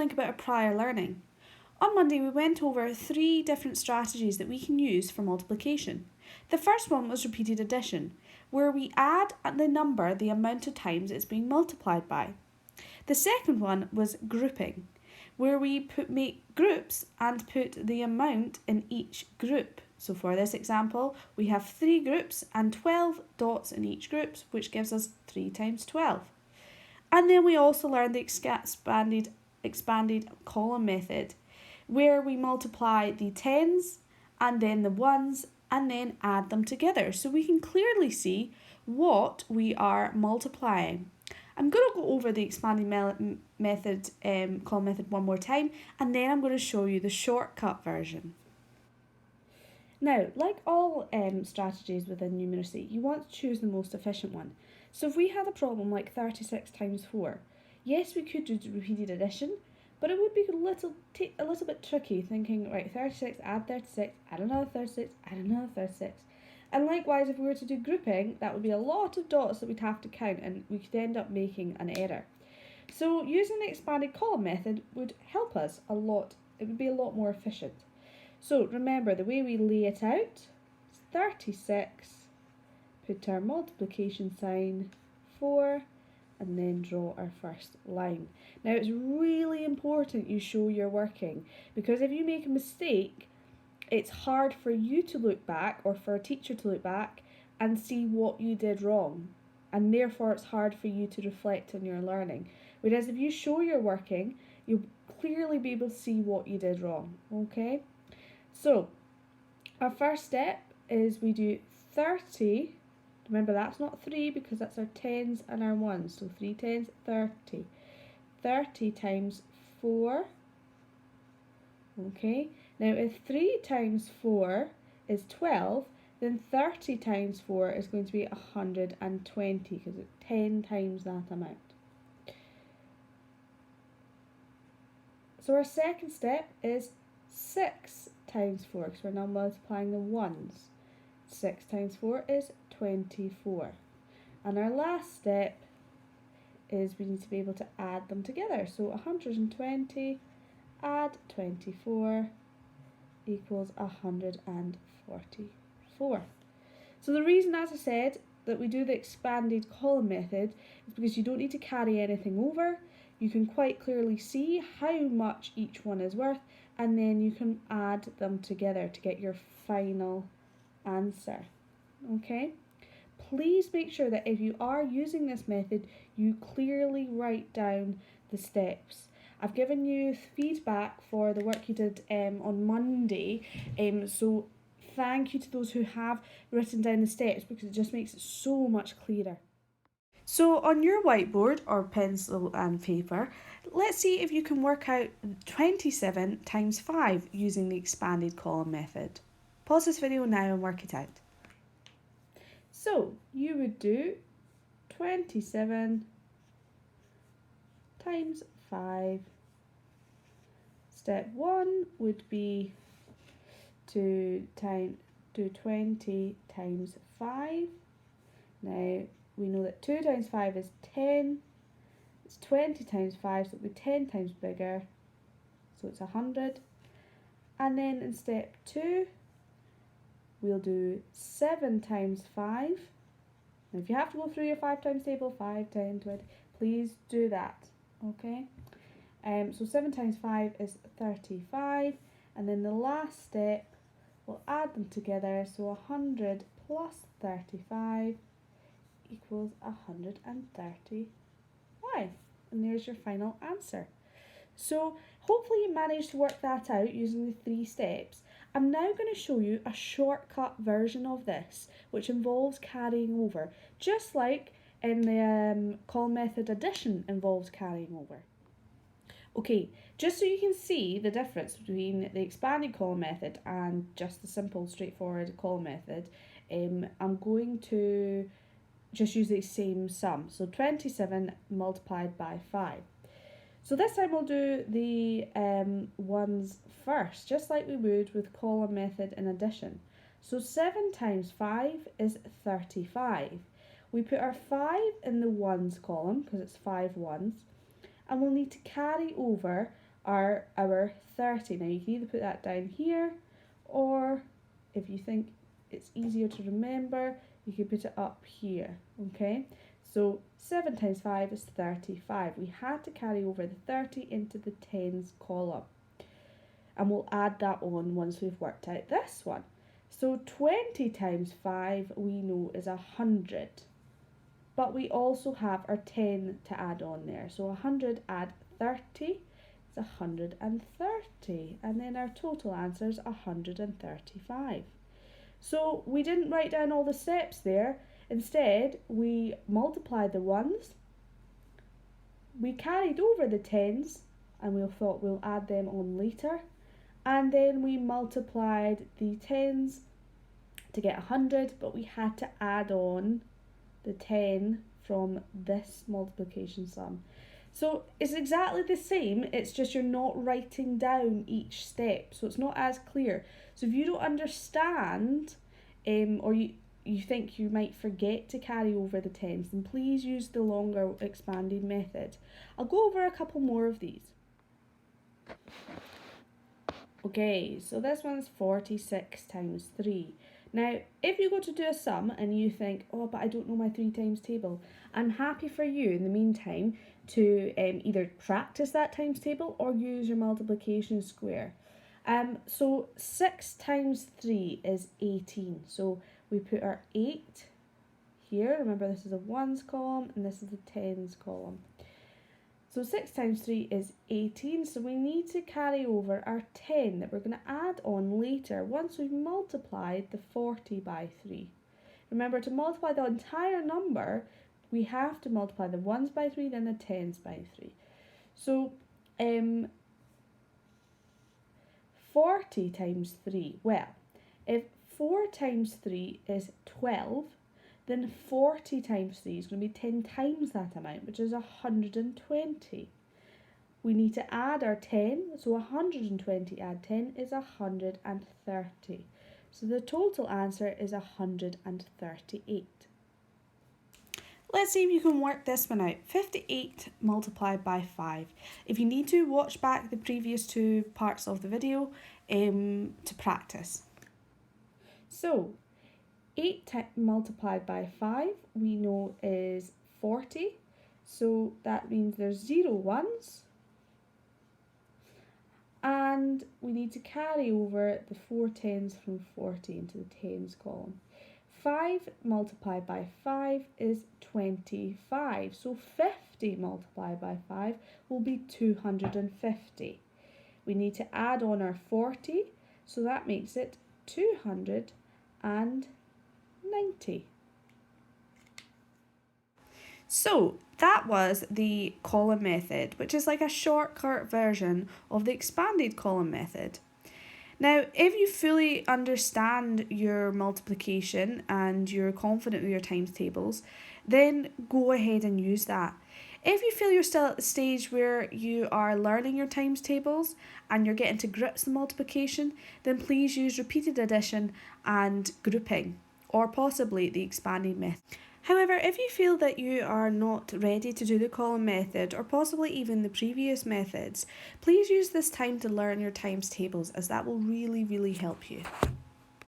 think about our prior learning. On Monday, we went over 3 different strategies that we can use for multiplication. The first one was repeated addition, where we add the number the amount of times it's being multiplied by. The second one was grouping, where we make groups and put the amount in each group. So for this example, we have 3 groups and 12 dots in each group, which gives us 3 times 12. And then we also learned the expanded column method, where we multiply the tens and then the ones and then add them together so we can clearly see what we are multiplying. I'm going to go over the expanded method, column method one more time, and then I'm going to show you the shortcut version. Now, like all strategies within numeracy, you want to choose the most efficient one. So if we had a problem like 36 times 4, yes, we could do repeated addition, but it would be a little bit tricky thinking, right, 36, add 36, add another 36, add another 36. And likewise, if we were to do grouping, that would be a lot of dots that we'd have to count, and we could end up making an error. So using the expanded column method would help us a lot. It would be a lot more efficient. So remember, the way we lay it out is 36, put our multiplication sign, 4, and then draw our first line. Now it's really important you show you're working, because if you make a mistake, it's hard for you to look back or for a teacher to look back and see what you did wrong, and therefore it's hard for you to reflect on your learning. Whereas if you show you're working, you'll clearly be able to see what you did wrong, okay? So our first step is we do 30. Remember, that's not 3 because that's our tens and our ones. So 3 tens, 30. 30 times 4. Okay, now if 3 times 4 is 12, then 30 times 4 is going to be 120 because it's 10 times that amount. So our second step is 6 times 4 because we're now multiplying the ones. 6 times 4 is 24. And our last step is we need to be able to add them together. So 120 add 24 equals 144. So the reason, as I said, that we do the expanded column method is because you don't need to carry anything over. You can quite clearly see how much each one is worth, and then you can add them together to get your final answer. Okay? Please make sure that if you are using this method, you clearly write down the steps. I've given you feedback for the work you did on Monday, so thank you to those who have written down the steps because it just makes it so much clearer. So on your whiteboard or pencil and paper, let's see if you can work out 27 times 5 using the expanded column method. Pause this video now and work it out. So you would do 27 times 5. Step 1 would be to do 20 times 5. Now we know that 2 times 5 is 10. It's 20 times 5, so it'll be 10 times bigger. So it's 100. And then in step 2, we'll do 7 times 5. Now if you have to go through your 5 times table, 5, 10, 20, please do that, okay? So 7 times 5 is 35. And then the last step, we'll add them together. So 100 plus 35 equals 135. And there's your final answer. So hopefully you managed to work that out using the 3 steps. I'm now going to show you a shortcut version of this, which involves carrying over, just like in the column method addition involves carrying over. Okay, just so you can see the difference between the expanded column method and just the simple straightforward column method, I'm going to just use the same sum. So 27 multiplied by 5. So this time we'll do the ones first, just like we would with column method in addition. So 7 times 5 is 35. We put our 5 in the ones column because it's 5 ones, and we'll need to carry over are our 30. Now you can either put that down here, or if you think it's easier to remember, you can put it up here, okay? So 7 times 5 is 35. We had to carry over the 30 into the tens column. And we'll add that on once we've worked out this one. So 20 times 5 we know is 100. But we also have our 10 to add on there. So 100 add 30 is 130. And then our total answer is 135. So we didn't write down all the steps there. Instead, we multiplied the ones, we carried over the tens, and we thought we'll add them on later. And then we multiplied the tens to get 100, but we had to add on the 10 from this multiplication sum. So it's exactly the same, it's just you're not writing down each step, so it's not as clear. So if you don't understand, or you think you might forget to carry over the tens, then please use the longer expanded method. I'll go over a couple more of these. Okay, so this one's 46 times 3. Now, if you go to do a sum and you think, oh, but I don't know my 3 times table, I'm happy for you in the meantime to either practice that times table or use your multiplication square. So 6 times 3 is 18. So we put our 8 here. Remember, this is a ones column and this is a tens column. So 6 times 3 is 18, so we need to carry over our 10 that we're going to add on later once we've multiplied the 40 by 3. Remember, to multiply the entire number, we have to multiply the ones by 3, then the tens by 3. So 40 times 3, well, if 4 times 3 is 12, then 40 times 3 is going to be 10 times that amount, which is 120. We need to add our 10, so 120 add 10 is 130. So the total answer is 138. Let's see if you can work this one out. 58 multiplied by 5. If you need to, watch back the previous 2 parts of the video to practice. So 8 multiplied by 5 we know is 40, so that means there's 0 ones, and we need to carry over the 4 tens from 40 into the tens column. 5 multiplied by 5 is 25, so 50 multiplied by 5 will be 250. We need to add on our 40, so that makes it 290. So that was the column method, which is like a shortcut version of the expanded column method. Now, if you fully understand your multiplication and you're confident with your times tables, then go ahead and use that. If you feel you're still at the stage where you are learning your times tables and you're getting to grips with multiplication, then please use repeated addition and grouping, or possibly the expanded method. However, if you feel that you are not ready to do the column method, or possibly even the previous methods, please use this time to learn your times tables, as that will really help you.